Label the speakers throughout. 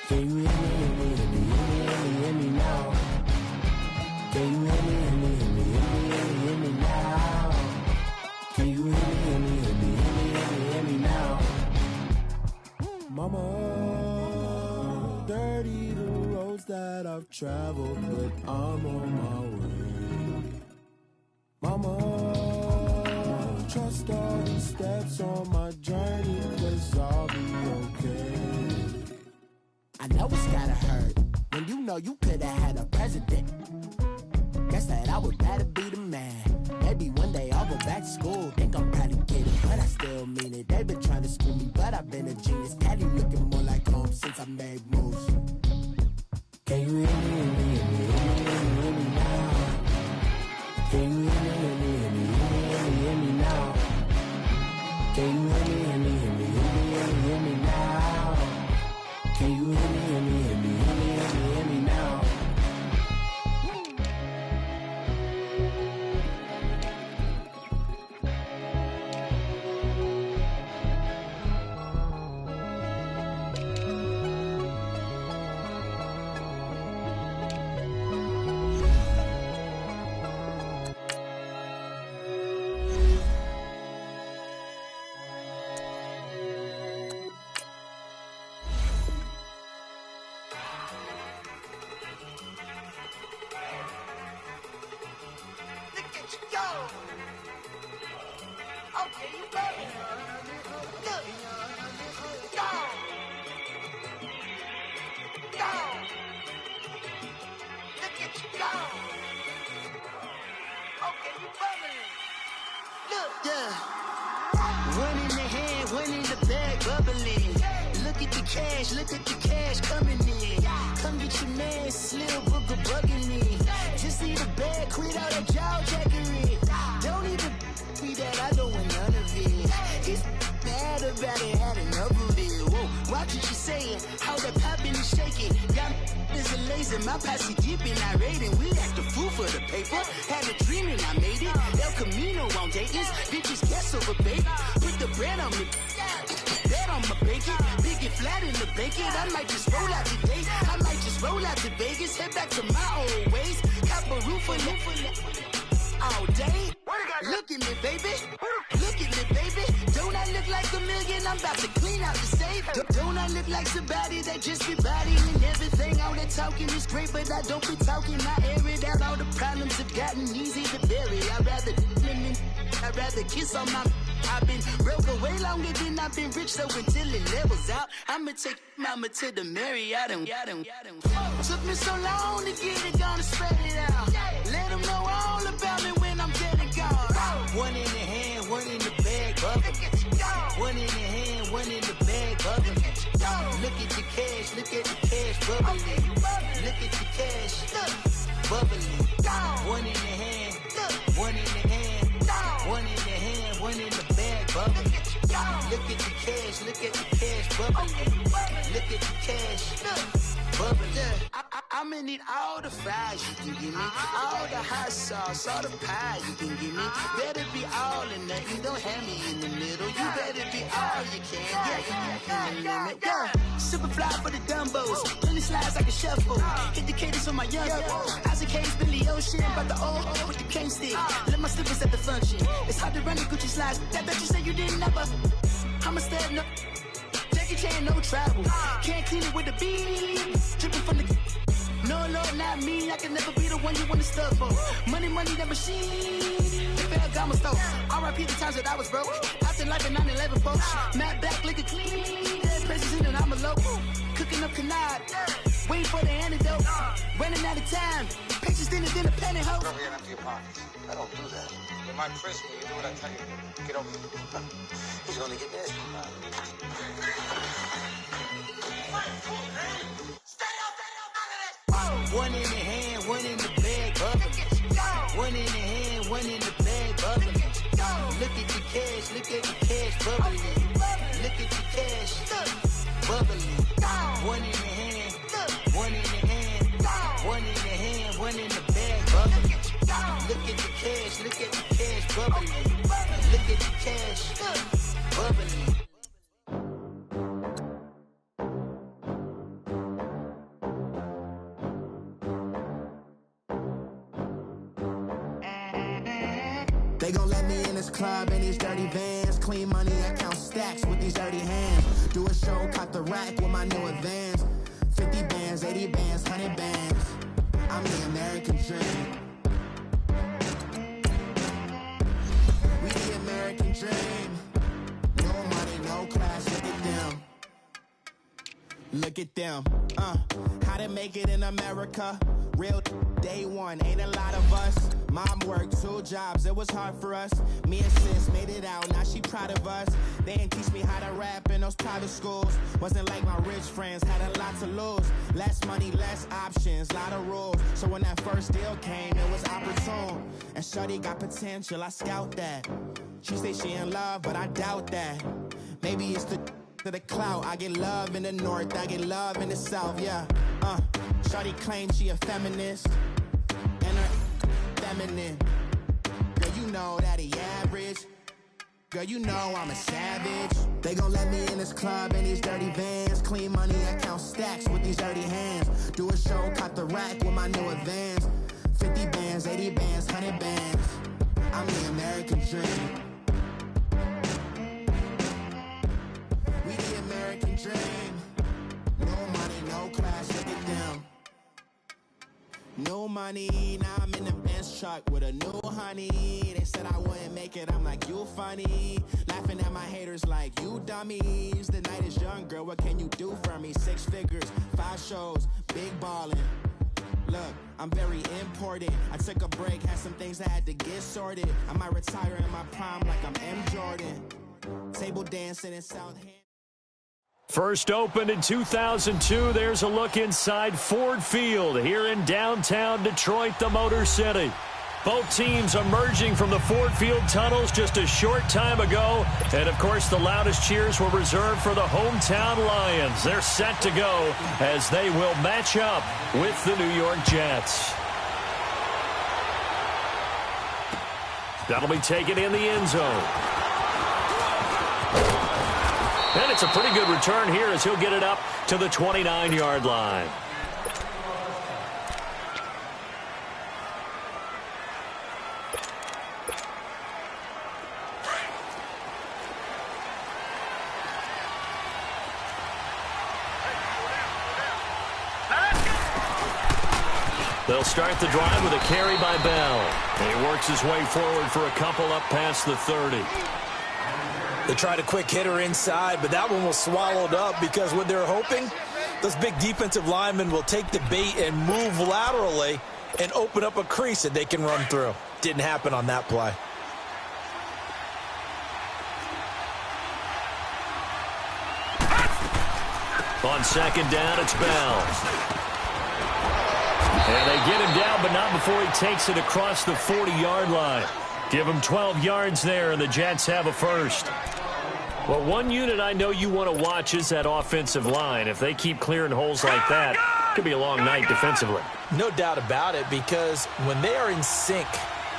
Speaker 1: Can you hear me, hear me, hear me, hear me now? Can you hear me, hear me, hear me, hear me now? Can you hear me, hear me, hear me, hear me now? Mama, dirty the roads that I've traveled, but I'm on my way. Mama, trust all these steps on my journey, 'cause I'll be okay. I know it's gotta hurt when you know you could've had a president. Guess that I would rather be the man. Maybe one day I'll go back to school. Think I'm probably kidding, but I still mean it. They've been trying to school me, but I've been a genius. Daddy looking more like home since I made moves. Can you hear me, hear me, hear me, hear me now? Can you hear me, hear me, hear me, hear me now? Can you hear me, hear me, hear me, hear me now? Can you hear me, hear me, hear me, hear me now?
Speaker 2: Look at the cash coming in. Come get your man, Slim Booker bugging me. Just need a bag, quit all that jaw jackery. Don't even be that, I don't want none of it. It's bad about it, had enough of it. Whoa, watch what you saying, how that poppin' and shaking. Got is a laser, my posse deep and I raiding. We act the fool for the paper. Had a dream and I made it. El Camino on Dayton's, bitches guess over baby. Put the bread on me. Bet on my bacon, big and flat in the bacon. I might just roll out today. I might just roll out to Vegas, head back to my old ways. Cop a roof for all day. Look at me, baby. Look at me, baby. Don't I look like a million? I'm about to clean out the safe. Don't I look like somebody that just be bodying everything? All that talking is great, but I don't be talking. I air it out. All the problems have gotten easy to bury. I'd rather kiss on my. I've been broke way longer than I've been rich, so until it levels out, I'ma take mama to the Marriott and took me so long to get it, gonna spread it out. Let them know all about me when I'm dead and gone. One in the hand, one in the bag, bubble. One in the hand, one in the bag, bubble. Look at the cash, bubbling. Look at the cash, bubbling. One in the hand, one in the hand. One in the hand, one in the bag, bubbling. Look at the cash, bubbling. Look at the cash, bubbling. I'ma need all the fries you can give me, all the hot sauce, all the pie you can give me. Better be all or nothing, don't have me in the middle. You better be all you can, yeah. Super fly for the Dumbos, plenty slides like a shuffle. Hit the cadence on my young Isaac Hayes, Billy Ocean, but the old with the cane stick. Let my slippers at the function. It's hard to run the Gucci slides. That bet you say you didn't never. I'ma step no. Jackie Chan, no travel. Can't clean it with the beat. Dripping from the. No, Lord, not me. I can never be the one you wanna stuff for. Money, that machine. The Ferragamo store. R.I.P. the times that I was broke. After life in 9/11, folks. Matte back, liquor clean. Dead president and I'm a local. Cooking up canard. Waiting for the antidote. Running out of time. Pictures thinner than a penny hoe.
Speaker 3: Over here and empty your pockets. I don't do that. In my prison, you do what I tell you. Get over here. He's gonna get nasty.
Speaker 2: One in the hand, one in the bag, bubbling. One in the hand, one in the bag, bubbling. Look at the cash, bubbling. Look at the cash, bubbling. One in the hand, one in the hand, one in the hand, one in the bag, bubbling. Look at the cash, bubbling. Look at the cash, bubbling.
Speaker 1: They gon' let me in this club in these dirty vans. Clean money, I count stacks with these dirty hands. Do a show, caught the rack with my new advance. 50 bands, 80 bands, 100 bands. I'm the American dream. We the American dream. No money, no class, look at them. Look at them, how to make it in America. Real day one, ain't a lot of us. Mom worked 2 jobs, it was hard for us. Me and sis made it out, now she proud of us. They didn't teach me how to rap in those private schools. Wasn't like my rich friends, had a lot to lose. Less money, less options, lot of rules. So when that first deal came, it was opportune. And shorty got potential, I scout that. She say she in love, but I doubt that. Maybe it's to the clout. I get love in the north, I get love in the south, yeah. Shorty claims she a feminist, and her feminine. Girl, you know that he average. Girl, you know I'm a savage. They gon' let me in this club in these dirty vans. Clean money, I count stacks with these dirty hands. Do a show, caught the rack with my new advance. 50 bands, 80 bands, 100 bands. I'm the American dream. We the American dream. No money, no class, look at them. No money, now I'm in the Benz truck with a new honey. They said I wouldn't make it, I'm like, you funny. Laughing at my haters like, you dummies. The night is young, girl, what can you do for me? 6 figures, 5 shows, big ballin'. Look, I'm very important. I took a break, had some things I had to get sorted. I might retire in my prime like I'm M. Jordan. Table dancing in Southampton.
Speaker 4: First opened in 2002, there's a look inside Ford Field here in downtown Detroit, the Motor City. Both teams emerging from the Ford Field tunnels just a short time ago. And, of course, the loudest cheers were reserved for the hometown Lions. They're set to go as they will match up with the New York Jets. That'll be taken in the end zone. And it's a pretty good return here as he'll get it up to the 29-yard line. They'll start the drive with a carry by Bell. And he works his way forward for a couple up past the 30.
Speaker 5: They tried a quick hitter inside, but that one was swallowed up because what they're hoping, those big defensive linemen will take the bait and move laterally and open up a crease that they can run through. Didn't happen on that play.
Speaker 4: On second down, it's Bell. And they get him down, but not before he takes it across the 40-yard line. Give him 12 yards there, and the Jets have a first. Well, one unit I know you want to watch is that offensive line. If they keep clearing holes like that, it could be a long night defensively.
Speaker 5: No doubt about it, because when they are in sync,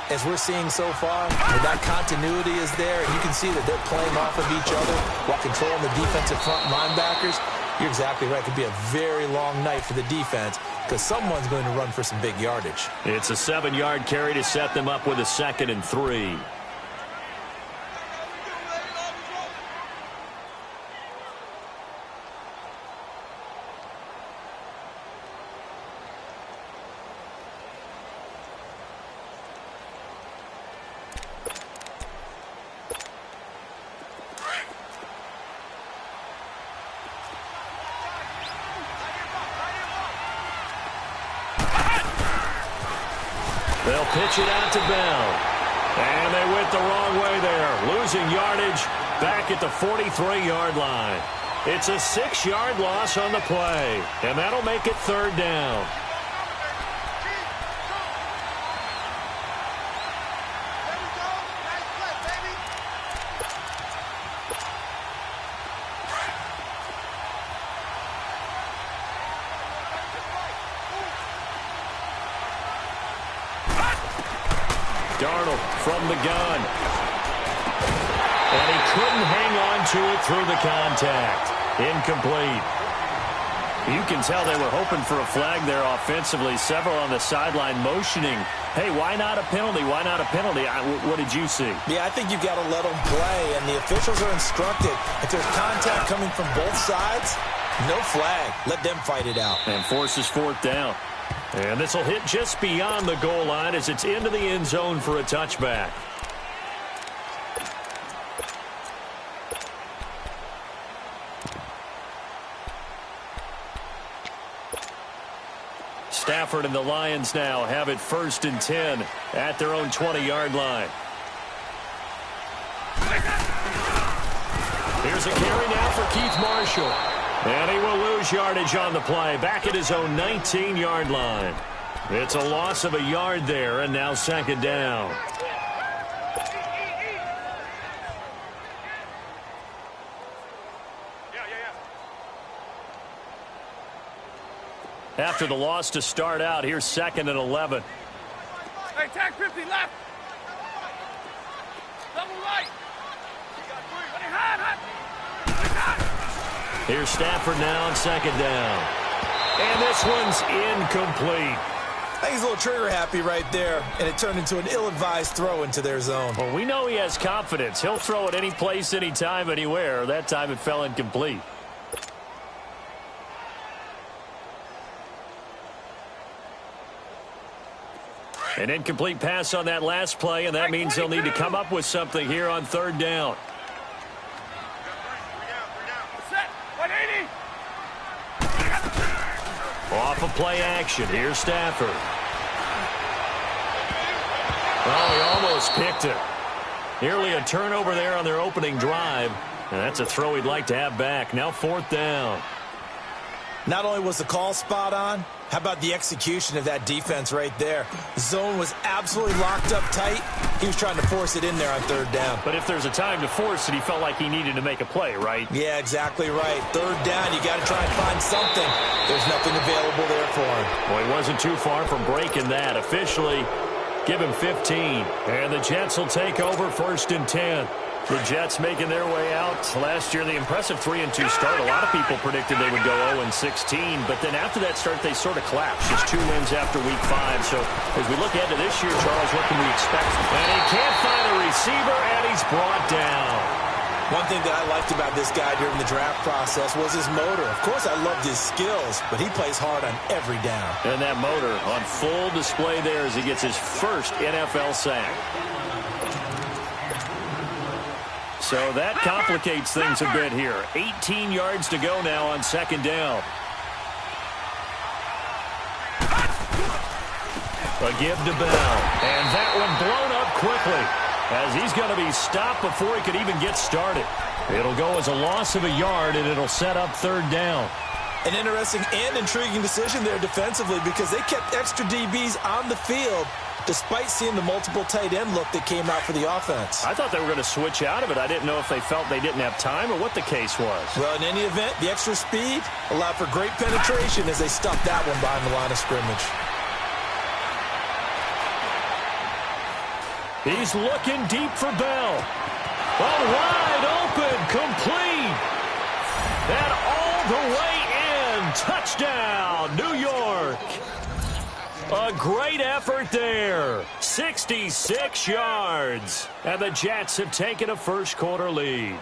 Speaker 5: as we're seeing so far, when that continuity is there, and you can see that they're playing off of each other while controlling the defensive front linebackers, you're exactly right. It could be a very long night for the defense because someone's going to run for some big yardage.
Speaker 4: It's a 7-yard carry to set them up with a 2nd and 3. They'll pitch it out to Bell. And they went the wrong way there. Losing yardage back at the 43-yard line. It's a 6-yard loss on the play. And that'll make it 3rd down. Darnold from the gun. And he couldn't hang on to it through the contact. Incomplete. You can tell they were hoping for a flag there offensively. Several on the sideline motioning, hey, why not a penalty? Why not a penalty? What did you see?
Speaker 5: Yeah, I think you've got to let them play, and the officials are instructed. If there's contact coming from both sides, no flag. Let them fight it out.
Speaker 4: And forces fourth down. And this will hit just beyond the goal line as it's into the end zone for a touchback. Stafford and the Lions now have it 1st and 10 at their own 20-yard line. Here's a carry now for Keith Marshall. And he will lose yardage on the play, back at his own 19-yard line. It's a loss of a yard there, and now 2nd down. After the loss to start out, here's 2nd and 11.
Speaker 6: Hey, tag 50 left. Double right.
Speaker 4: Here's Stafford now on 2nd down. And this one's incomplete.
Speaker 5: I think he's a little trigger happy right there, and it turned into an ill-advised throw into their zone.
Speaker 4: Well, we know he has confidence. He'll throw it any place, anytime, anywhere. That time it fell incomplete. An incomplete pass on that last play, and that means they'll need to come up with something here on 3rd down. Off of play action. Here's Stafford. Oh, he almost picked it. Nearly a turnover there on their opening drive. And that's a throw he'd like to have back. Now 4th down.
Speaker 5: Not only was the call spot on, how about the execution of that defense right there? The zone was absolutely locked up tight. He was trying to force it in there on 3rd down.
Speaker 4: But if there's a time to force it, he felt like he needed to make a play, right?
Speaker 5: Yeah, exactly right. 3rd down, you got to try and find something. There's nothing available there for him.
Speaker 4: Well, he wasn't too far from breaking that. Officially, give him 15. And the Jets will take over 1st and 10. The Jets making their way out. Last year, the impressive 3-2 start. A lot of people predicted they would go 0-16, but then after that start, they sort of collapsed. Just 2 wins after Week 5. So as we look ahead to this year, Charles, what can we expect? And he can't find a receiver, and he's brought down.
Speaker 5: One thing that I liked about this guy during the draft process was his motor. Of course, I loved his skills, but he plays hard on every down.
Speaker 4: And that motor on full display there as he gets his first NFL sack. So that complicates things a bit here. 18 yards to go now on 2nd down. A give to Bell. And that one blown up quickly as he's going to be stopped before he could even get started. It'll go as a loss of a yard, and it'll set up 3rd down.
Speaker 5: An interesting and intriguing decision there defensively because they kept extra DBs on the field despite seeing the multiple tight end look that came out for the offense.
Speaker 4: I thought they were going to switch out of it. I didn't know if they felt they didn't have time or what the case was.
Speaker 5: Well, in any event, the extra speed allowed for great penetration as they stuffed that one behind the line of scrimmage.
Speaker 4: He's looking deep for Bell. Oh, wide open, complete. And all the way in. Touchdown, New York. A great effort there. 66 yards. And the Jets have taken a first quarter lead.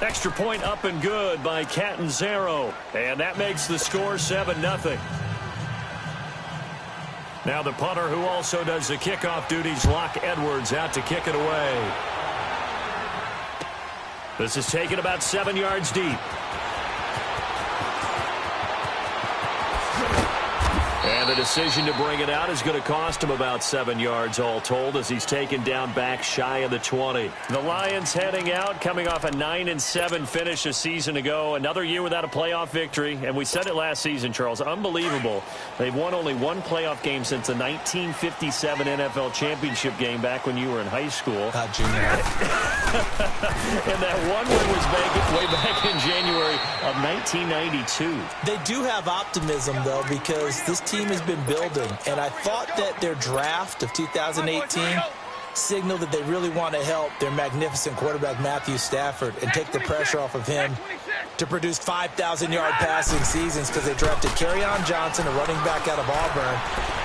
Speaker 4: Extra point up and good by Catanzaro. And that makes the score 7-0. Now the punter who also does the kickoff duties, Locke Edwards, out to kick it away. This is taken about 7 yards deep. And the decision to bring it out is going to cost him about 7 yards all told as he's taken down back shy of the 20. The Lions heading out, coming off a 9-7 finish a season ago. Another year without a playoff victory. And we said it last season, Charles, unbelievable. They've won only one playoff game since the 1957 NFL championship game back when you were in high school.
Speaker 5: Junior.
Speaker 4: And that one win was way back in January of 1992.
Speaker 5: They do have optimism, though, because this team has been building, and I thought that their draft of 2018 signal that they really want to help their magnificent quarterback, Matthew Stafford, and take the pressure off of him to produce 5,000-yard passing seasons because they drafted Kerryon Johnson, a running back out of Auburn,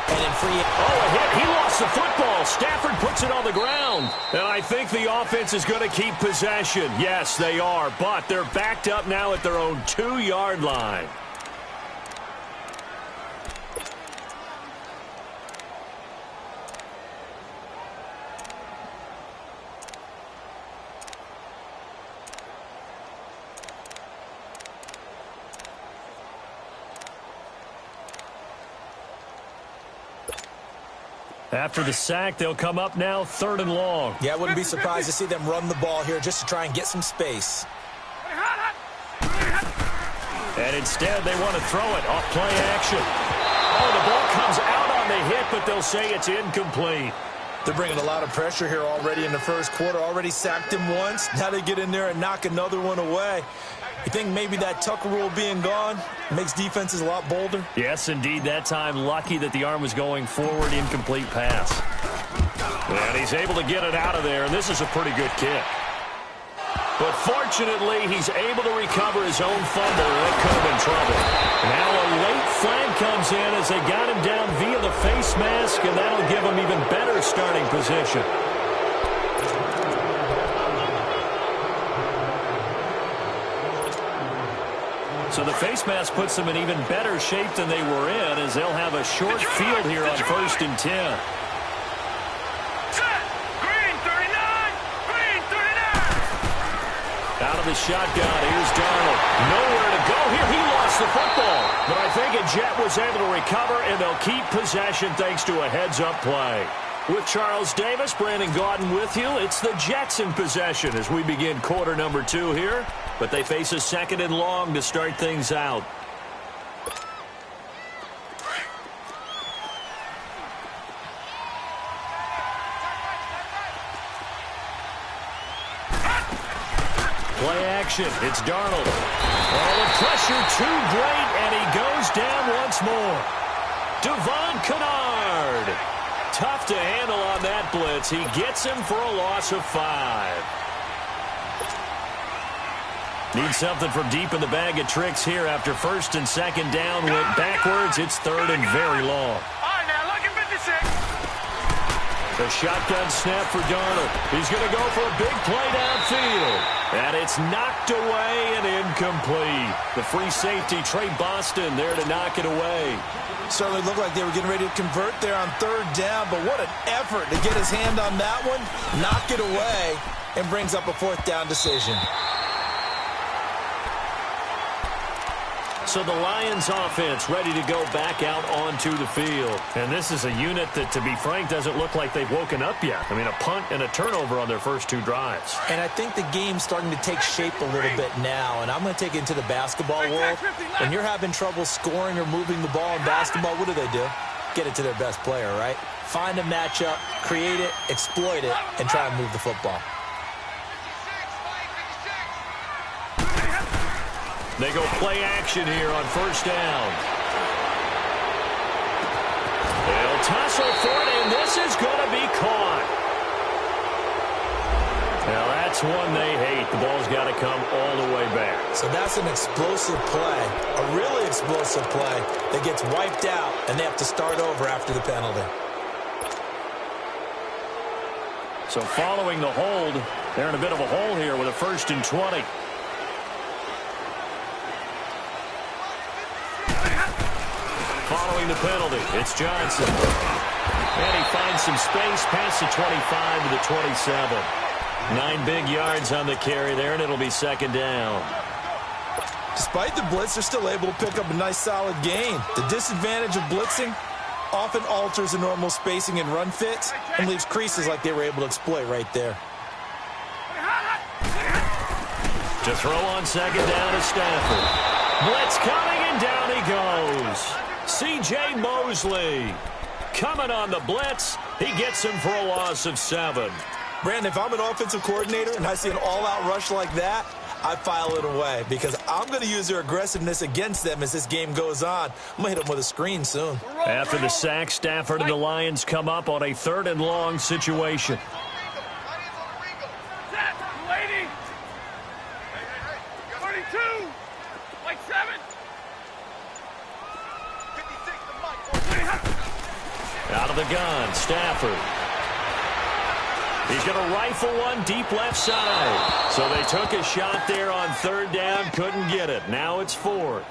Speaker 5: and in free...
Speaker 4: Oh, a hit. He lost the football. Stafford puts it on the ground. And I think the offense is going to keep possession. Yes, they are, but they're backed up now at their own 2-yard line. After the sack, they'll come up now 3rd and long.
Speaker 5: Yeah, I wouldn't be surprised to see them run the ball here just to try and get some space.
Speaker 4: And instead, they want to throw it off play action. Oh, the ball comes out on the hit, but they'll say it's incomplete.
Speaker 5: They're bringing a lot of pressure here already in the first quarter. Already sacked him once. Now they get in there and knock another one away. You think maybe that Tucker rule being gone makes defenses a lot bolder?
Speaker 4: Yes, indeed. That time, lucky that the arm was going forward, incomplete pass. And he's able to get it out of there, and this is a pretty good kick. But fortunately, he's able to recover his own fumble, and it could have been trouble. Now a late flag comes in as they got him down via the face mask, and that'll give him even better starting position. So the face mask puts them in even better shape than they were in, as they'll have a short field here on 1st and 10.
Speaker 6: Green 39! Green 39!
Speaker 4: Out of the shotgun, here's Darnold. Nowhere to go here. He lost the football. But I think Jet was able to recover, and they'll keep possession thanks to a heads-up play. With Charles Davis, Brandon Gaudin with you. It's the Jets in possession as we begin quarter number 2 here. But they face a 2nd and long to start things out. Play action. It's Darnold. Oh, the pressure too great, and he goes down once more. Devon Kennard. Tough to handle on that blitz. He gets him for a loss of 5. Need something from deep in the bag of tricks here after 1st and 2nd down. Went backwards. It's 3rd and very long.
Speaker 6: All right, now, look at 56.
Speaker 4: The shotgun snap for Darnold. He's going to go for a big play downfield. And it's knocked away and incomplete. The free safety, Trey Boston, there to knock it away.
Speaker 5: Certainly looked like they were getting ready to convert there on 3rd down, but what an effort to get his hand on that one, knock it away, and brings up a 4th down decision.
Speaker 4: So the Lions offense ready to go back out onto the field. And this is a unit that, to be frank, doesn't look like they've woken up yet. I mean, a punt and a turnover on their first 2 drives.
Speaker 5: And I think the game's starting to take shape a little bit now. And I'm going to take it into the basketball world. When you're having trouble scoring or moving the ball in basketball, what do? Get it to their best player, right? Find a matchup, create it, exploit it, and try and move the football.
Speaker 4: They go play action here on 1st down. They'll tussle for it, and this is going to be caught. Now, that's one they hate. The ball's got to come all the way back.
Speaker 5: So that's an explosive play, a really explosive play that gets wiped out, and they have to start over after the penalty.
Speaker 4: So following the hold, they're in a bit of a hole here with a 1st and 20. Following the penalty, it's Johnson. And he finds some space past the 25 to the 27. 9 big yards on the carry there, and it'll be 2nd down.
Speaker 5: Despite the blitz, they're still able to pick up a nice, solid gain. The disadvantage of blitzing often alters the normal spacing and run fits and leaves creases like they were able to exploit right there.
Speaker 4: To throw on 2nd down is Stafford. Blitz coming, and down he goes. C.J. Mosley coming on the blitz. He gets him for a loss of 7.
Speaker 5: Brandon, if I'm an offensive coordinator and I see an all-out rush like that, I file it away because I'm going to use their aggressiveness against them as this game goes on. I'm going to hit them with a screen soon.
Speaker 4: After the sack, Stafford and the Lions come up on a 3rd and long situation. Out of the gun, Stafford. He's going to rifle one deep left side. So they took a shot there on 3rd down, couldn't get it. Now it's 4th.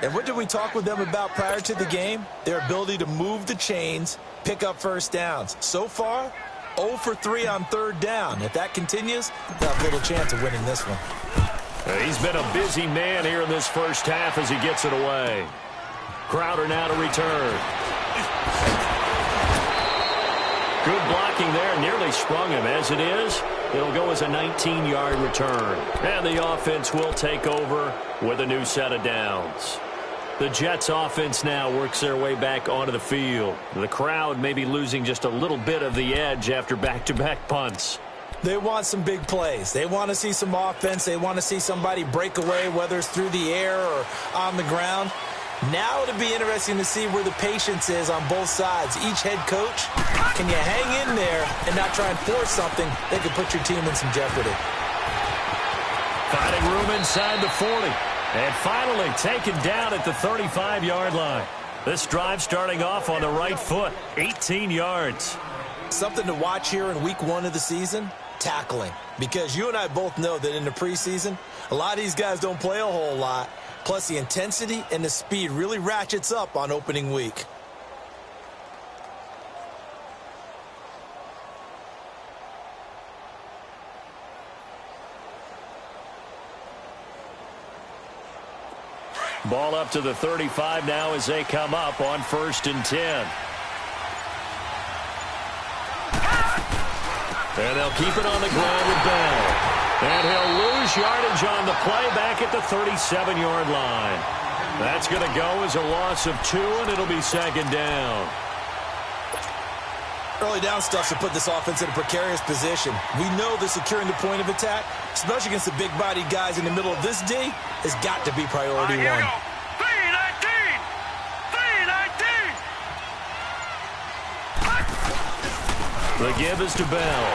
Speaker 5: And what did we talk with them about prior to the game? Their ability to move the chains, pick up first downs. So far, 0 for 3 on 3rd down. If that continues, they'll have little chance of winning this one.
Speaker 4: He's been a busy man here in this first half as he gets it away. Crowder now to return. Good blocking there, nearly sprung him. As it is, it'll go as a 19-yard return. And the offense will take over with a new set of downs. The Jets offense now works their way back onto the field. The crowd may be losing just a little bit of the edge after back-to-back punts.
Speaker 5: They want some big plays. They want to see some offense. They want to see somebody break away, whether it's through the air or on the ground. Now it'll be interesting to see where the patience is on both sides. Each head coach, can you hang in there and not try and force something that could put your team in some jeopardy?
Speaker 4: Finding room inside the 40. And finally taken down at the 35-yard line. This drive starting off on the right foot, 18 yards.
Speaker 5: Something to watch here in week 1 of the season, tackling. Because you and I both know that in the preseason, a lot of these guys don't play a whole lot. Plus, the intensity and the speed really ratchets up on opening week.
Speaker 4: Ball up to the 35 now as they come up on 1st and 10. And they'll keep it on the ground with Bell. And he'll lose yardage on the play back at the 37-yard line. That's going to go as a loss of 2, and it'll be 2nd down.
Speaker 5: Early down stuff to put this offense in a precarious position. We know that securing the point of attack, especially against the big-bodied guys in the middle of this D, has got to be priority 1.
Speaker 6: 3-19! 3-19!
Speaker 4: The give is to Bell.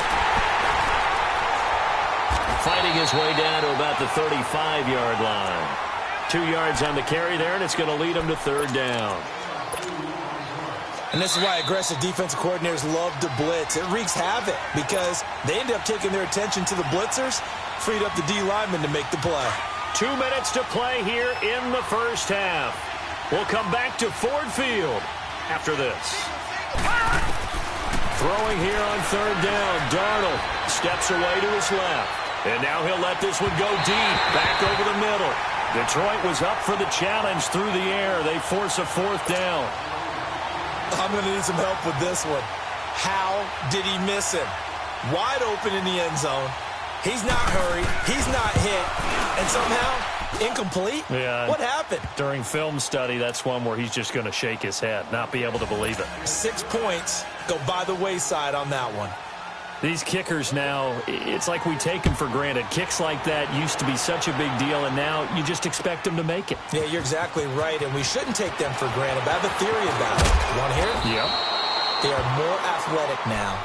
Speaker 4: Fighting his way down to about the 35-yard line. 2 yards on the carry there, and it's going to lead him to 3rd down.
Speaker 5: And this is why aggressive defensive coordinators love to blitz. It wreaks havoc because they end up taking their attention to the blitzers, freed up the D linemen to make the play.
Speaker 4: 2 minutes to play here in the first half. We'll come back to Ford Field after this. Throwing here on 3rd down. Darnold steps away to his left. And now he'll let this one go deep, back over the middle. Detroit was up for the challenge through the air. They force a 4th down.
Speaker 5: I'm going to need some help with this one. How did he miss him? Wide open in the end zone. He's not hurried. He's not hit. And somehow, incomplete?
Speaker 4: Yeah.
Speaker 5: What happened?
Speaker 4: During film study, that's one where he's just going to shake his head, not be able to believe it.
Speaker 5: 6 points go by the wayside on that one.
Speaker 4: These kickers now, it's like we take them for granted. Kicks like that used to be such a big deal, and now you just expect them to make it.
Speaker 5: Yeah, you're exactly right, and we shouldn't take them for granted. But I have a theory about it. You want to hear it?
Speaker 4: Yep.
Speaker 5: They are more athletic now.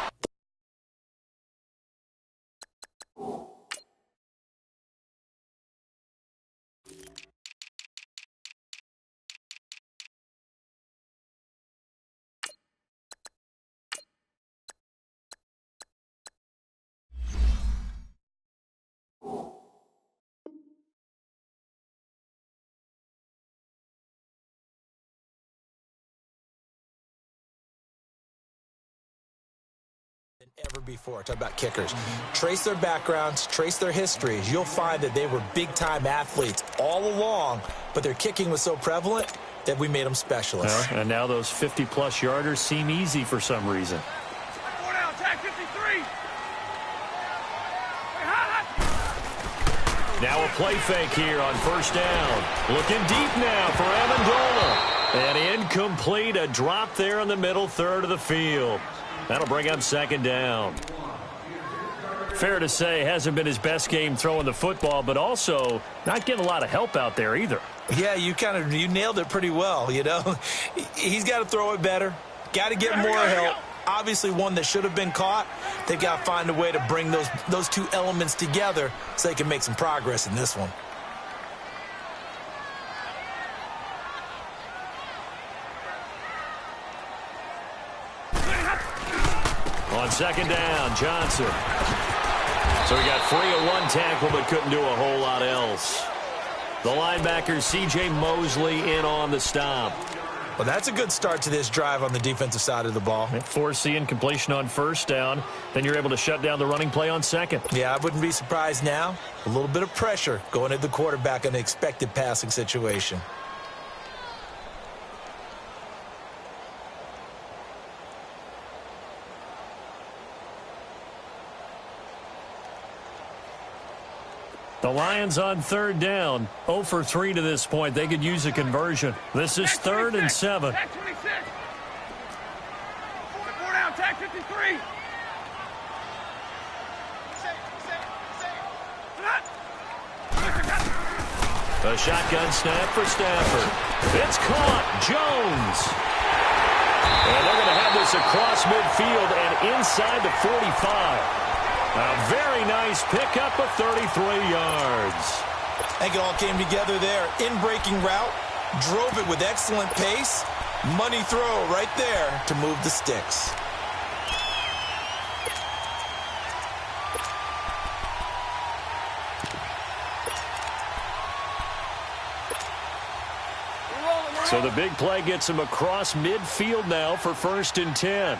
Speaker 5: Than ever before. Talk about kickers. Trace their backgrounds, trace their histories. You'll find that they were big-time athletes all along, but their kicking was so prevalent that we made them specialists.
Speaker 4: And now those 50-plus yarders seem easy for some reason.
Speaker 6: Go down, tag 53.
Speaker 4: Now a play fake here on 1st down. Looking deep now for Amendola. And incomplete, a drop there in the middle 3rd of the field. That'll bring up 2nd down. Fair to say, hasn't been his best game throwing the football, but also not getting a lot of help out there either.
Speaker 5: Yeah, you nailed it pretty well, you know. He's got to throw it better, got to get more help. Obviously one that should have been caught. They've got to find a way to bring those two elements together so they can make some progress in this one.
Speaker 4: On second down, Johnson. So he got free of one tackle but couldn't do a whole lot else. The linebacker, C.J. Mosley, in on the stop.
Speaker 5: Well, that's a good start to this drive on the defensive side of the ball.
Speaker 4: Forcing completion on first down. Then you're able to shut down the running play on second.
Speaker 5: Yeah, I wouldn't be surprised now. A little bit of pressure going at the quarterback in an expected passing situation.
Speaker 4: The Lions on third down, 0 for 3 to this point. They could use a conversion. This is 3rd and 7.
Speaker 6: Tag 26. 4 down, tag 53.
Speaker 4: A shotgun snap for Stafford. It's caught. Jones. And they're going to have this across midfield and inside the 45. A very nice pickup of 33 yards.
Speaker 5: I think it all came together there. In-breaking route, drove it with excellent pace. Money throw right there to move the sticks.
Speaker 4: So the big play gets him across midfield now for 1st and 10.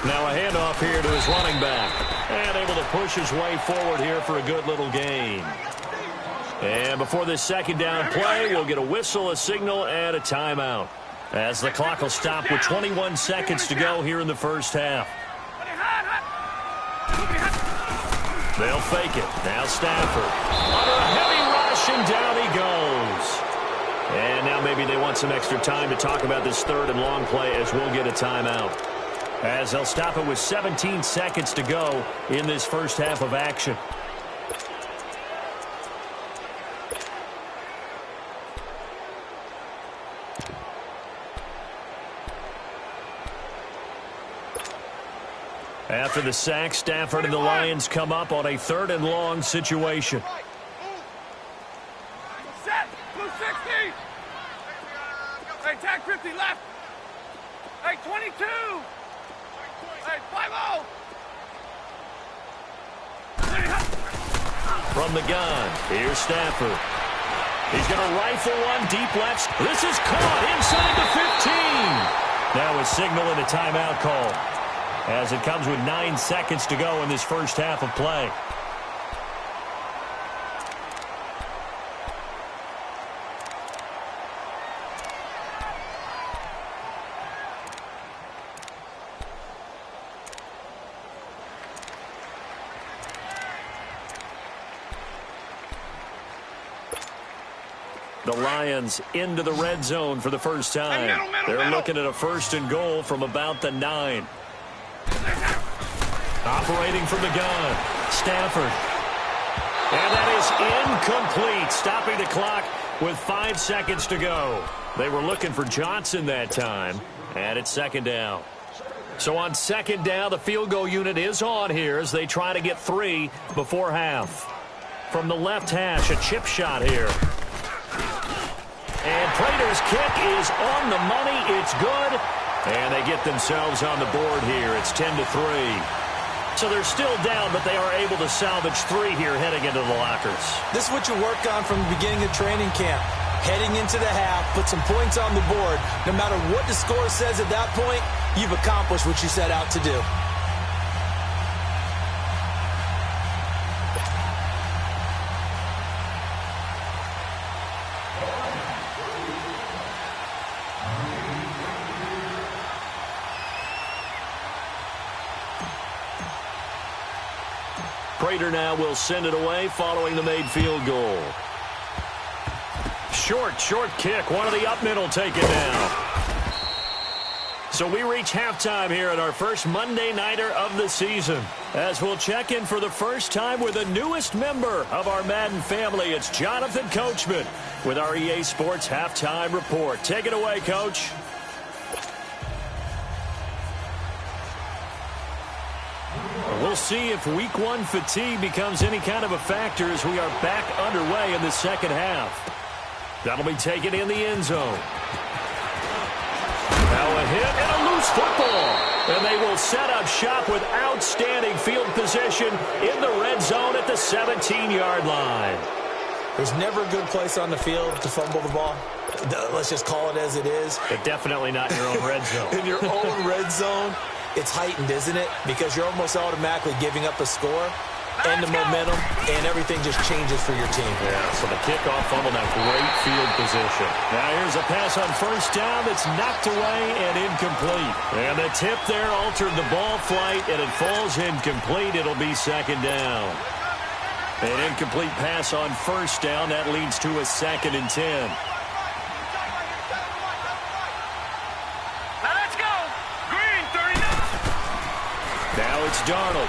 Speaker 4: Now a handoff here to his running back. And able to push his way forward here for a good little gain. And before this second down play, we'll get a whistle, a signal, and a timeout. As the clock will stop with 21 seconds to go here in the first half. They'll fake it. Now Stafford. Under a heavy rush, and down he goes. And now maybe they want some extra time to talk about this 3rd and long play as we'll get a timeout. As they'll stop it with 17 seconds to go in this first half of action. After the sack, Stafford and the Lions come up on a 3rd and long situation.
Speaker 6: Set, blue 60. Hey, tag 50 left. Hey, 22. Hey, 5-0.
Speaker 4: From the gun, here's Stafford. He's going to rifle one deep left. This is caught inside the 15. Now a signal and a timeout call, as it comes with 9 seconds to go in this first half of play. The Lions into the red zone for the first time. They're looking at a 1st and goal from about the 9. Operating from the gun, Stafford. And that is incomplete, stopping the clock with 5 seconds to go. They were looking for Johnson that time, and it's 2nd down. So on 2nd down, the field goal unit is on here as they try to get 3 before half. From the left hash, a chip shot here. And Prater's kick is on the money. It's good. And they get themselves on the board here. It's 10-3. So they're still down, but they are able to salvage 3 here heading into the lockers.
Speaker 5: This is what you worked on from the beginning of training camp. Heading into the half, put some points on the board. No matter what the score says at that point, you've accomplished what you set out to do.
Speaker 4: Prater now will send it away following the made field goal. Short kick. One of the up middle taken down. So we reach halftime here at our first Monday Nighter of the season, as we'll check in for the first time with the newest member of our Madden family. It's Jonathan Coachman with our EA Sports Halftime Report. Take it away, Coach. We'll see if Week 1 fatigue becomes any kind of a factor as we are back underway in the second half. That'll be taken in the end zone. Now a hit and a loose football. And they will set up shop with outstanding field position in the red zone at the 17-yard line.
Speaker 5: There's never a good place on the field to fumble the ball. Let's just call it as it is.
Speaker 4: But definitely not in your own red zone.
Speaker 5: In your own red zone, it's heightened, isn't it? Because you're almost automatically giving up a score and the momentum, and everything just changes for your team.
Speaker 4: Yeah, so the kickoff fumble, that great field position. Now here's a pass on first down that's knocked away and incomplete. And the tip there altered the ball flight, and it falls incomplete. It'll be second down. An incomplete pass on first down. That leads to a 2nd and 10.
Speaker 6: Now let's go. Green, 39.
Speaker 4: Now it's Darnold.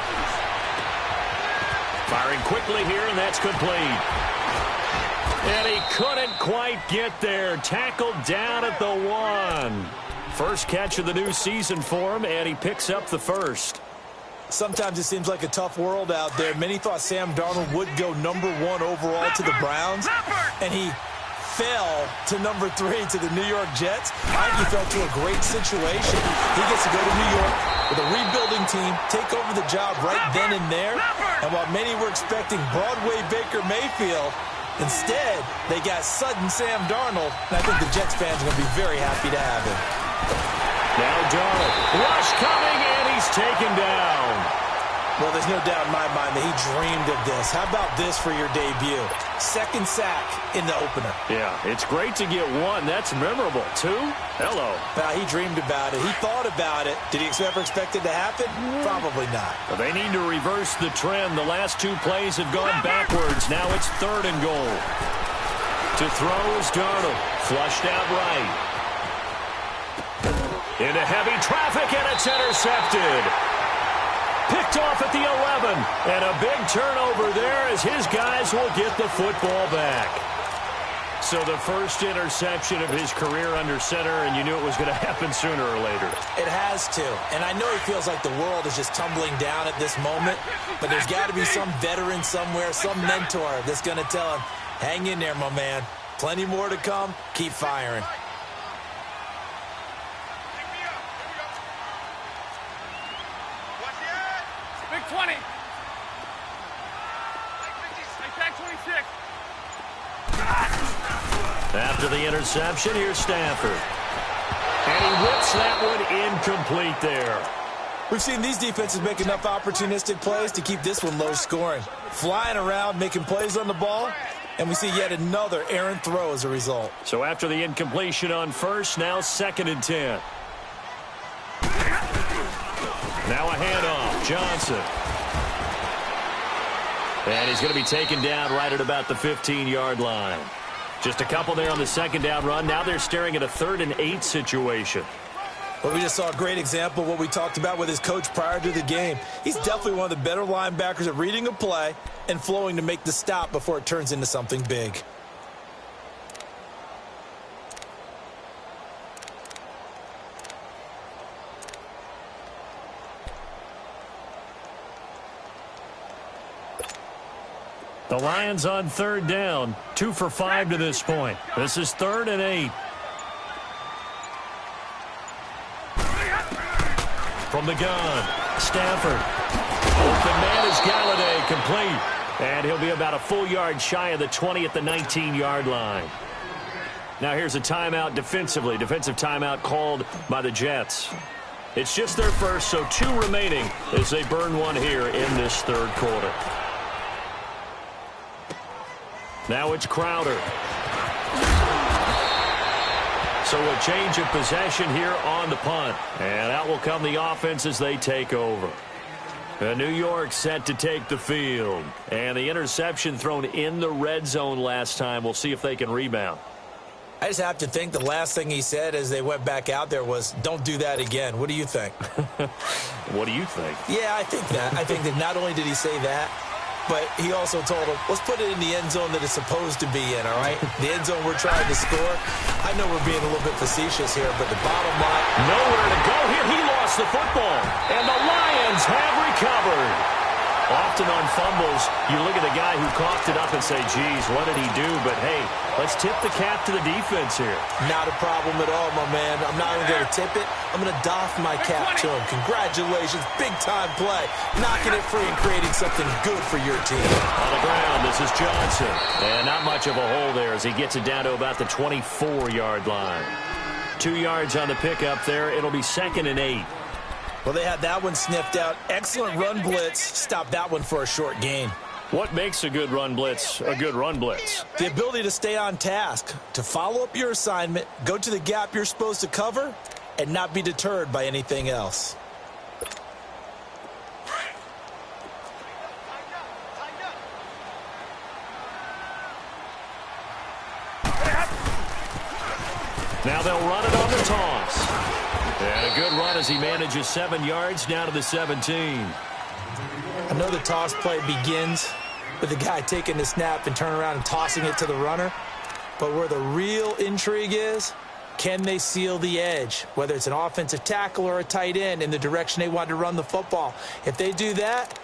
Speaker 4: Firing quickly here, and that's complete. And he couldn't quite get there. Tackled down at the 1. First catch of the new season for him, and he picks up the first.
Speaker 5: Sometimes it seems like a tough world out there. Many thought Sam Darnold would go number 1 overall to the Browns, and he fell to number 3 to the New York Jets. I think he fell to a great situation. He gets to go to New York with a rebuilding team, take over the job right then and there. And while many were expecting Broadway Baker Mayfield, instead they got sudden Sam Darnold, and I think the Jets fans are going to be very happy to have him.
Speaker 4: Now Darnold, rush coming, and he's taken down.
Speaker 5: Well, there's no doubt in my mind that he dreamed of this. How about this for your debut? 2nd sack in the opener.
Speaker 4: Yeah, it's great to get 1. That's memorable. 2? Hello.
Speaker 5: He dreamed about it. He thought about it. Did he ever expect it to happen? Probably not.
Speaker 4: Well, they need to reverse the trend. The last 2 plays have gone backwards. Now it's 3rd and goal. To throw is Darnold. Flushed out right. Into heavy traffic, and it's intercepted. Picked off at the 11, and a big turnover there as his guys will get the football back. So the first interception of his career under center, and you knew it was going to happen sooner or later.
Speaker 5: It has to, and I know he feels like the world is just tumbling down at this moment, but there's got to be some veteran somewhere, some mentor that's going to tell him, hang in there, my man. Plenty more to come. Keep firing.
Speaker 6: Big 20. Tag 26.
Speaker 4: After the interception, here's Stafford. And he whips that one incomplete there.
Speaker 5: We've seen these defenses make enough opportunistic plays to keep this one low scoring. Flying around, making plays on the ball, and we see yet another errant throw as a result.
Speaker 4: So after the incompletion on first, now 2nd and 10. Now a handoff. Johnson. And he's going to be taken down right at about the 15-yard line. Just a couple there on the 2nd down run. Now they're staring at a 3rd and 8 situation.
Speaker 5: Well, we just saw a great example of what we talked about with his coach prior to the game. He's definitely one of the better linebackers at reading a play and flowing to make the stop before it turns into something big.
Speaker 4: The Lions on 3rd down, 2 for 5 to this point. This is 3rd and 8. From the gun, Stafford. Open man is Galladay, complete. And he'll be about a full yard shy of the 20 at the 19-yard line. Now here's a timeout defensively. Defensive timeout called by the Jets. It's just their first, so 2 remaining as they burn one here in this 3rd quarter. Now it's Crowder. So a change of possession here on the punt. And out will come the offense as they take over. New York set to take the field. And the interception thrown in the red zone last time. We'll see if they can rebound.
Speaker 5: I just have to think the last thing he said as they went back out there was, don't do that again. What do you think?
Speaker 4: What do you think?
Speaker 5: Yeah, I think that. I think that not only did he say that, but he also told him, let's put it in the end zone that it's supposed to be in, all right? The end zone we're trying to score. I know we're being a little bit facetious here, but the bottom line...
Speaker 4: Nowhere to go here. He lost the football, and the Lions have recovered. Often on fumbles, you look at the guy who coughed it up and say, geez, what did he do? But, hey, let's tip the cap to the defense here.
Speaker 5: Not a problem at all, my man. I'm not even going to tip it. I'm going to doff my cap to him. Congratulations. Big-time play. Knocking it free and creating something good for your team.
Speaker 4: On the ground, this is Johnson. And not much of a hole there as he gets it down to about the 24-yard line. 2 yards on the pickup there. It'll be 2nd and 8.
Speaker 5: Well, they had that one sniffed out. Excellent run blitz. Stop that one for a short gain.
Speaker 4: What makes a good run blitz a good run blitz?
Speaker 5: The ability to stay on task, to follow up your assignment, go to the gap you're supposed to cover, and not be deterred by anything else.
Speaker 4: Now they'll run it on the toss. And a good run as he manages 7 yards down to the 17.
Speaker 5: I know the toss play begins with the guy taking the snap and turning around and tossing it to the runner. But where the real intrigue is, can they seal the edge? Whether it's an offensive tackle or a tight end in the direction they want to run the football. If they do that,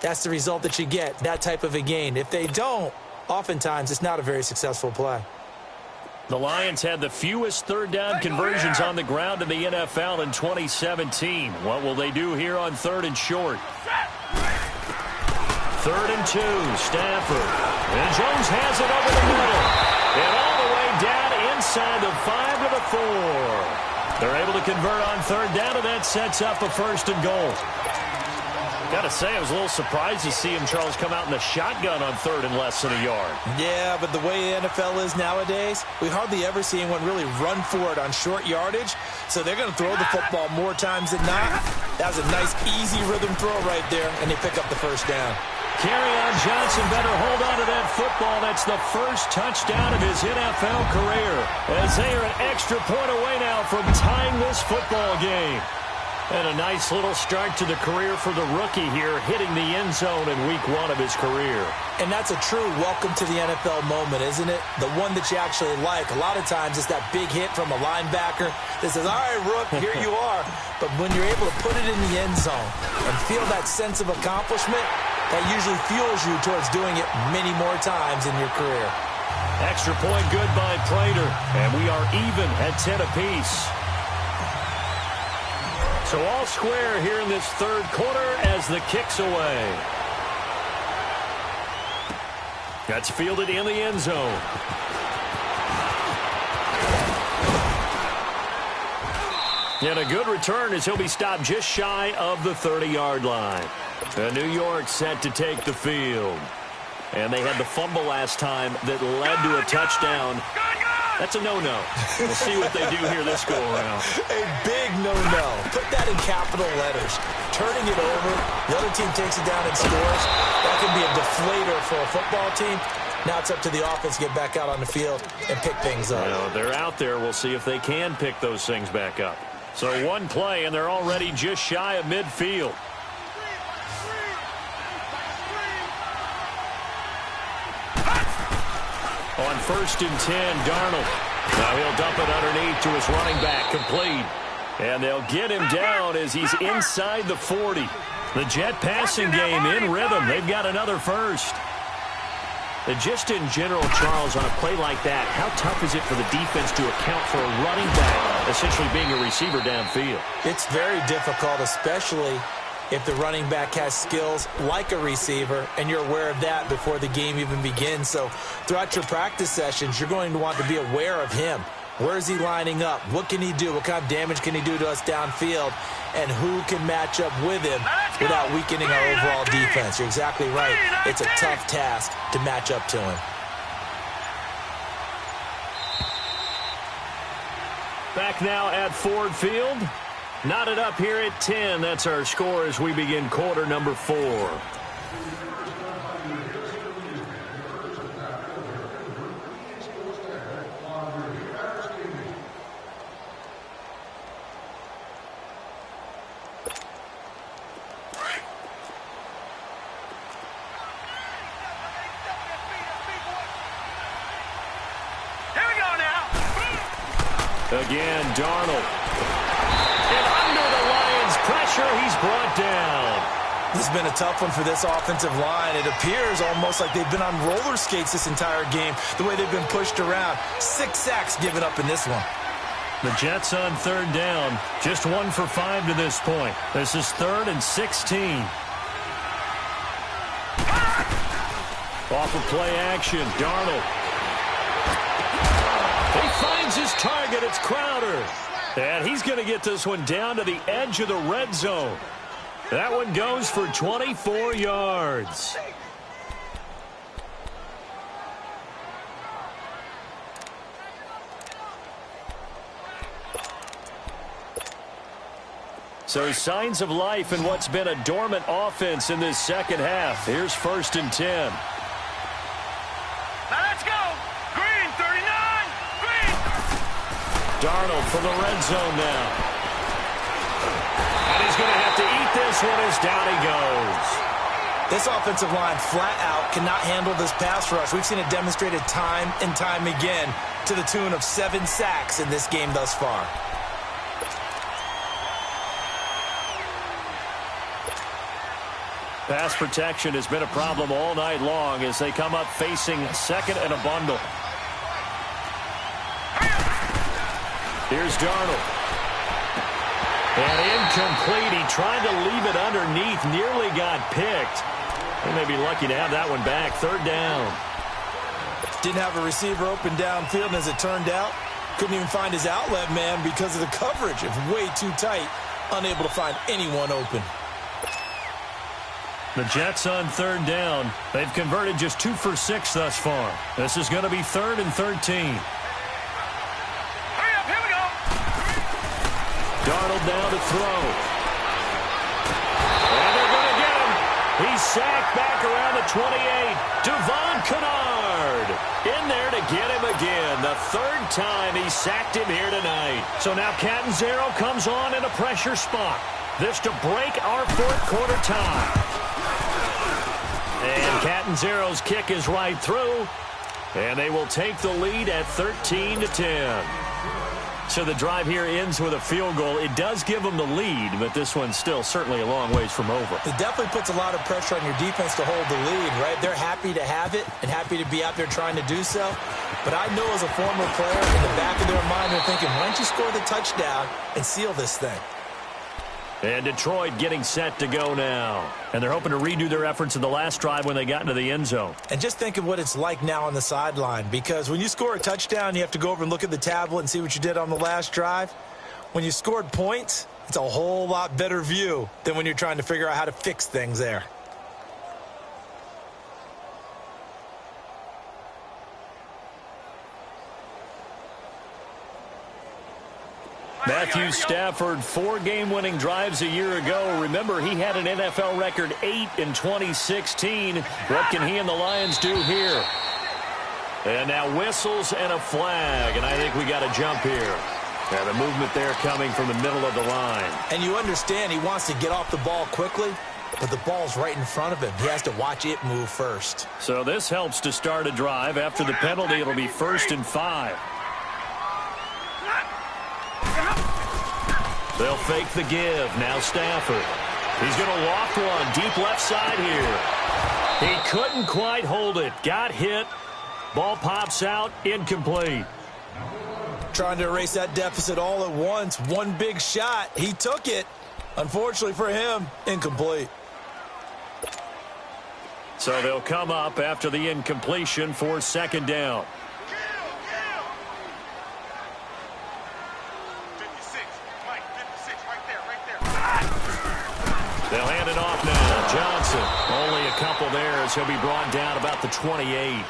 Speaker 5: that's the result that you get, that type of a gain. If they don't, oftentimes it's not a very successful play.
Speaker 4: The Lions had the fewest third down conversions on the ground in the NFL in 2017. What will they do here on 3rd and short? 3rd and 2, Stafford. And Jones has it over the middle. And all the way down inside the 5 to the 4. They're able to convert on 3rd down, and that sets up a 1st and goal. Got to say, I was a little surprised to see him, Charles, come out in the shotgun on 3rd and less than a yard.
Speaker 5: Yeah, but the way the NFL is nowadays, we hardly ever see anyone really run for it on short yardage. So they're going to throw the football more times than not. That was a nice, easy rhythm throw right there, and they pick up the 1st down.
Speaker 4: Kerryon Johnson better hold on to that football. That's the first touchdown of his NFL career, as they are an extra point away now from tying this football game. And a nice little start to the career for the rookie here, hitting the end zone in week 1 of his career.
Speaker 5: And that's a true welcome to the NFL moment, isn't it? The one that you actually like. A lot of times it's that big hit from a linebacker that says, all right, Rook, here you are. But when you're able to put it in the end zone and feel that sense of accomplishment, that usually fuels you towards doing it many more times in your career.
Speaker 4: Extra point good by Prater, and we are even at 10 apiece. So all square here in this 3rd quarter as the kick's away. That's fielded in the end zone. And a good return as he'll be stopped just shy of the 30-yard line. New York set to take the field. And they had the fumble last time that led to a touchdown. That's a no-no. We'll see what they do here this go-around.
Speaker 5: A big no-no. Put that in capital letters. Turning it over, the other team takes it down and scores. That can be a deflator for a football team. Now it's up to the offense to get back out on the field and pick things up.
Speaker 4: Well, they're out there. We'll see if they can pick those things back up. So one play, and they're already just shy of midfield. On 1st and 10, Darnold. Now he'll dump it underneath to his running back, complete. And they'll get him down as he's inside the 40. The Jet passing game in rhythm. They've got another first. And just in general, Charles, on a play like that, how tough is it for the defense to account for a running back essentially being a receiver downfield?
Speaker 5: It's very difficult, especially if the running back has skills like a receiver, and you're aware of that before the game even begins. So throughout your practice sessions, you're going to want to be aware of him. Where is he lining up? What can he do? What kind of damage can he do to us downfield? And who can match up with him without weakening our overall defense? You're exactly right. It's a tough task to match up to him.
Speaker 4: Back now at Ford Field. Knotted up here at 10. That's our score as we begin quarter number 4. Again, Darnold. And under the Lions' pressure, he's brought down.
Speaker 5: This has been a tough one for this offensive line. It appears almost like they've been on roller skates this entire game, the way they've been pushed around. 6 sacks given up in this one.
Speaker 4: The Jets on third down, just 1 for 5 to this point. This is 3rd and 16. Off of play action, Darnold. He finds his target, it's Crowder. And he's going to get this one down to the edge of the red zone. That one goes for 24 yards. So signs of life in what's been a dormant offense in this second half. Here's 1st and 10.
Speaker 6: Now let's go. Green, 39. Green.
Speaker 4: Darnold from the red zone now. And he's going to have to eat this one as down he goes.
Speaker 5: This offensive line flat out cannot handle this pass rush. We've seen it demonstrated time and time again to the tune of 7 sacks in this game thus far.
Speaker 4: Pass protection has been a problem all night long as they come up facing 2nd and a bundle. Here's Darnold. And incomplete. He tried to leave it underneath. Nearly got picked. They may be lucky to have that one back. 3rd down.
Speaker 5: Didn't have a receiver open downfield, and as it turned out, couldn't even find his outlet man because of the coverage. It's way too tight. Unable to find anyone open.
Speaker 4: The Jets on 3rd down. They've converted just 2 for 6 thus far. This is going to be 3rd and 13. Darnold now to throw. And they're going to get him. He's sacked back around the 28. Devon Kennard in there to get him again. The 3rd time he sacked him here tonight. So now Catanzaro comes on in a pressure spot. This to break our 4th quarter tie. And Catanzaro's kick is right through. And they will take the lead at 13-10. So the drive here ends with a field goal. It does give them the lead, but this one's still certainly a long ways from over.
Speaker 5: It definitely puts a lot of pressure on your defense to hold the lead, right? They're happy to have it and happy to be out there trying to do so. But I know as a former player, in the back of their mind, they're thinking, why don't you score the touchdown and seal this thing?
Speaker 4: And Detroit getting set to go now. And they're hoping to redo their efforts in the last drive when they got into the end zone.
Speaker 5: And just think of what it's like now on the sideline, because when you score a touchdown, you have to go over and look at the tablet and see what you did on the last drive. When you scored points, it's a whole lot better view than when you're trying to figure out how to fix things there.
Speaker 4: Matthew Stafford, 4 game-winning drives a year ago. Remember, he had an NFL record 8 in 2016. What can he and the Lions do here? And now whistles and a flag, and I think we got a jump here. And the movement there coming from the middle of the line.
Speaker 5: And you understand he wants to get off the ball quickly, but the ball's right in front of him. He has to watch it move first.
Speaker 4: So this helps to start a drive. After the penalty, it'll be 1st and 5. They'll fake the give. Now Stafford. He's going to loft one deep left side here. He couldn't quite hold it. Got hit. Ball pops out. Incomplete.
Speaker 5: Trying to erase that deficit all at once. One big shot. He took it. Unfortunately for him, incomplete.
Speaker 4: So they'll come up after the incompletion for 2nd down. They'll hand it off now. Johnson, only a couple there as he'll be brought down about the 28.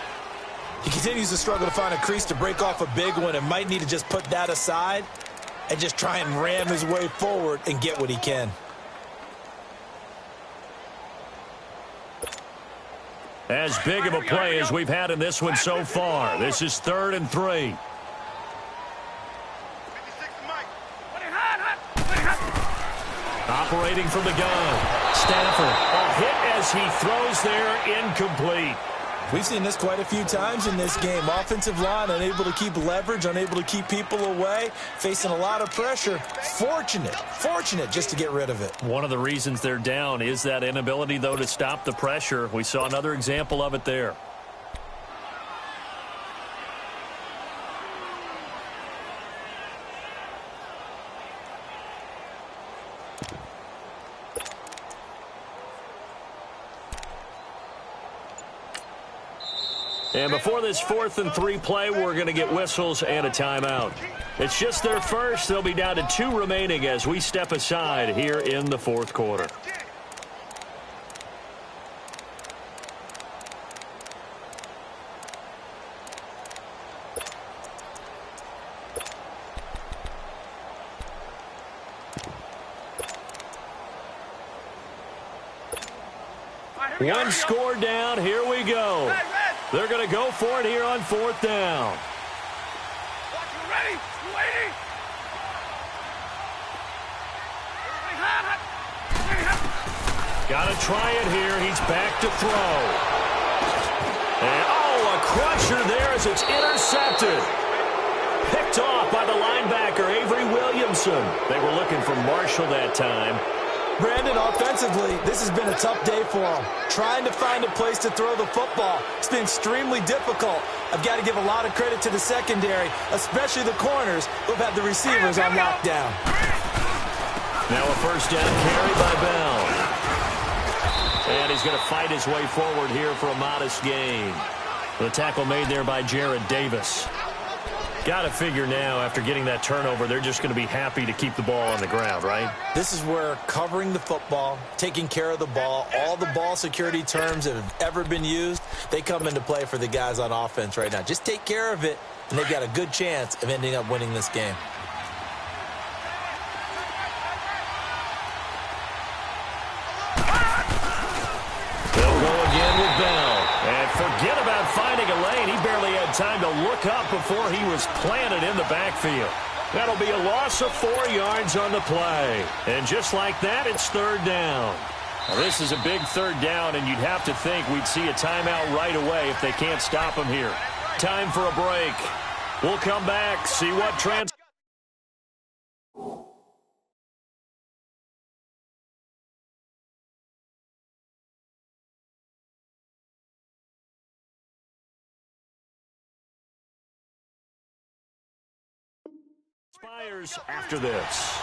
Speaker 5: He continues to struggle to find a crease to break off a big one and might need to just put that aside and just try and ram his way forward and get what he can.
Speaker 4: As big of a play as we've had in this one so far. This is 3rd and 3. Operating from the gun. Stafford, a hit as he throws there, incomplete.
Speaker 5: We've seen this quite a few times in this game. Offensive line unable to keep leverage, unable to keep people away, facing a lot of pressure. Fortunate just to get rid of it.
Speaker 4: One of the reasons they're down is that inability, though, to stop the pressure. We saw another example of it there. And before this 4th and 3 play, we're going to get whistles and a timeout. It's just their first. They'll be down to 2 remaining as we step aside here in the 4th quarter. One score down. Here we go. They're going to go for it here on 4th down.
Speaker 6: You ready? You waiting?
Speaker 4: Got to try it here. He's back to throw. And, a crusher there as it's intercepted. Picked off by the linebacker, Avery Williamson. They were looking for Marshall that time.
Speaker 5: Brandon, offensively, this has been a tough day for him. Trying to find a place to throw the football. It's been extremely difficult. I've got to give a lot of credit to the secondary, especially the corners who've had the receivers on lockdown.
Speaker 4: Now a first down carry by Bell. And he's going to fight his way forward here for a modest gain. The tackle made there by Jared Davis. Got to figure now, after getting that turnover, they're just going to be happy to keep the ball on the ground, right?
Speaker 5: This is where covering the football, taking care of the ball, all the ball security terms that have ever been used, they come into play for the guys on offense right now. Just take care of it, and they've got a good chance of ending up winning this game.
Speaker 4: They'll go again with Bell. And forget about finding a lane. He barely had time to look up before he was planted in the backfield. That'll be a loss of 4 yards on the play. And just like that, it's 3rd down. Now, this is a big 3rd down, and you'd have to think we'd see a timeout right away if they can't stop him here. Time for a break. We'll come back, see what transpires. After this.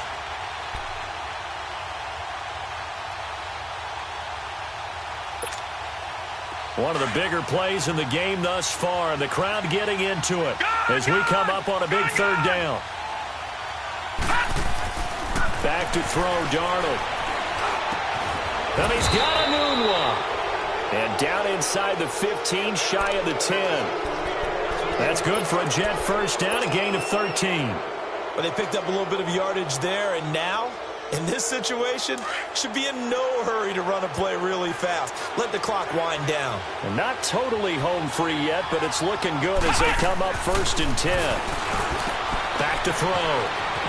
Speaker 4: One of the bigger plays in the game thus far. The crowd getting into it as we come up on a big 3rd down. Back to throw, Darnold. And he's got a moonwalk. And down inside the 15, shy of the 10. That's good for a Jet first down, a gain of 13.
Speaker 5: Well, they picked up a little bit of yardage there, and now, in this situation, should be in no hurry to run a play really fast. Let the clock wind down.
Speaker 4: And not totally home free yet, but it's looking good as they come up 1st and 10. Back to throw.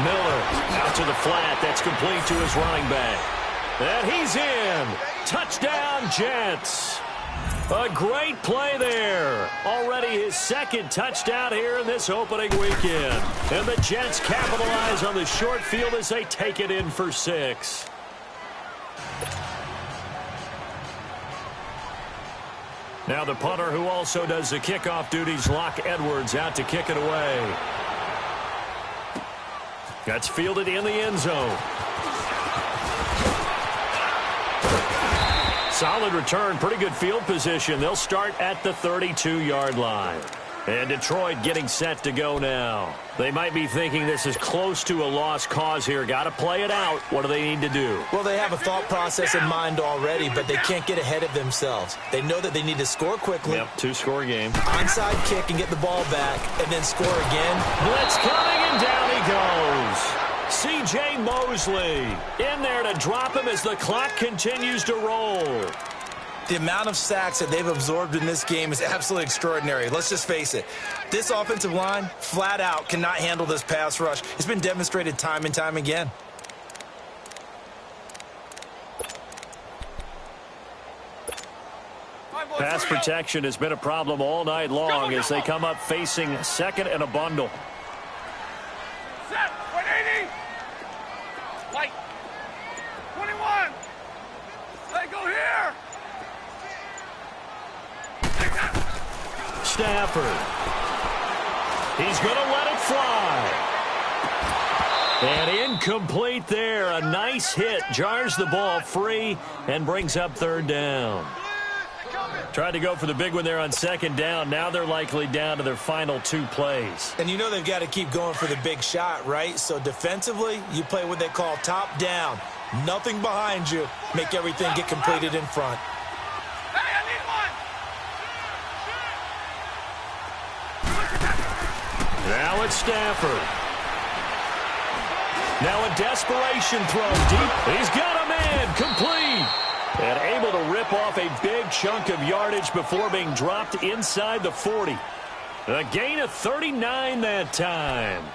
Speaker 4: Miller out to the flat. That's complete to his running back. And he's in. Touchdown, Jets. A great play there. Already his 2nd touchdown here in this opening weekend. And the Jets capitalize on the short field as they take it in for 6. Now the punter who also does the kickoff duties, Locke Edwards, out to kick it away. That's fielded in the end zone. Solid return, pretty good field position. They'll start at the 32-yard line. And Detroit getting set to go now. They might be thinking this is close to a lost cause here. Got to play it out. What do they need to do?
Speaker 5: Well, they have a thought process in mind already, but they can't get ahead of themselves. They know that they need to score quickly.
Speaker 4: Yep, 2-score game.
Speaker 5: Onside kick and get the ball back, and then score again.
Speaker 4: Blitz coming, and down he goes. C.J. Mosley in there to drop him as the clock continues to roll.
Speaker 5: The amount of sacks that they've absorbed in this game is absolutely extraordinary. Let's just face it. This offensive line, flat out, cannot handle this pass rush. It's been demonstrated time and time again.
Speaker 4: Pass protection has been a problem all night long as they come up facing second and a bundle.
Speaker 6: Set. 180. Light. 21. Let go here.
Speaker 4: Stafford. He's going to let it fly. And incomplete there. A nice hit. Jars the ball free and brings up third down. Tried to go for the big one there on second down. Now they're likely down to their final 2 plays.
Speaker 5: And you know they've got to keep going for the big shot, right? So defensively, you play what they call top down. Nothing behind you. Make everything get completed in front.
Speaker 6: Hey, I need one.
Speaker 4: Now it's Stafford. Now a desperation throw deep. He's got a man. Complete. And able to rip off a big chunk of yardage before being dropped inside the 40. A gain of 39 that time.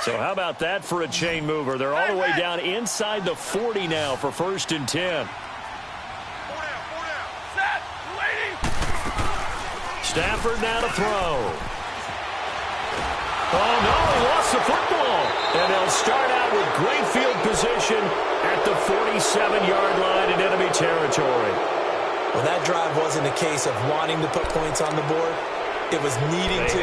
Speaker 4: So how about that for a chain mover? They're all the way down inside the 40 now for 1st and 10.
Speaker 6: 4 down. Set. Waiting.
Speaker 4: Stafford now to throw. Oh, no, he lost the football. And they'll start out with great field position at the 47-yard line in enemy territory.
Speaker 5: Well, that drive wasn't a case of wanting to put points on the board. It was needing to,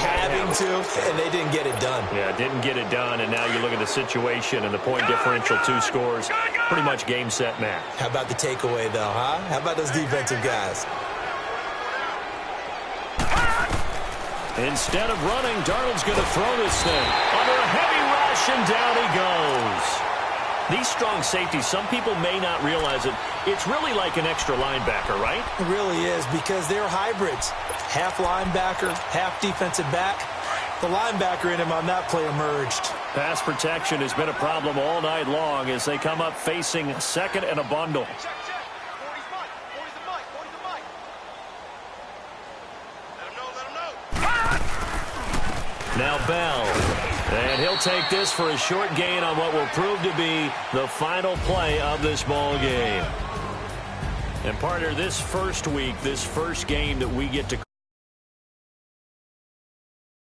Speaker 5: having to, and they didn't get it done.
Speaker 4: Yeah, didn't get it done, and now you look at the situation and the point differential, 2 scores, pretty much game, set, match.
Speaker 5: How about the takeaway, though, huh? How about those defensive guys?
Speaker 4: Instead of running, Darnold's going to throw this thing. Under a heavy rush, and down he goes. These strong safeties, some people may not realize it. It's really like an extra linebacker, right?
Speaker 5: It really is, because they're hybrids. Half linebacker, half defensive back. The linebacker in him on that play emerged.
Speaker 4: Pass protection has been a problem all night long as they come up facing second and a bundle.
Speaker 6: Check. 40's Mike. 40's the Mike. 40's the Mike. Let him know.
Speaker 4: Now Bell. And he'll take this for a short gain on what will prove to be the final play of this ball game. And partner, this first week, this first game that we get to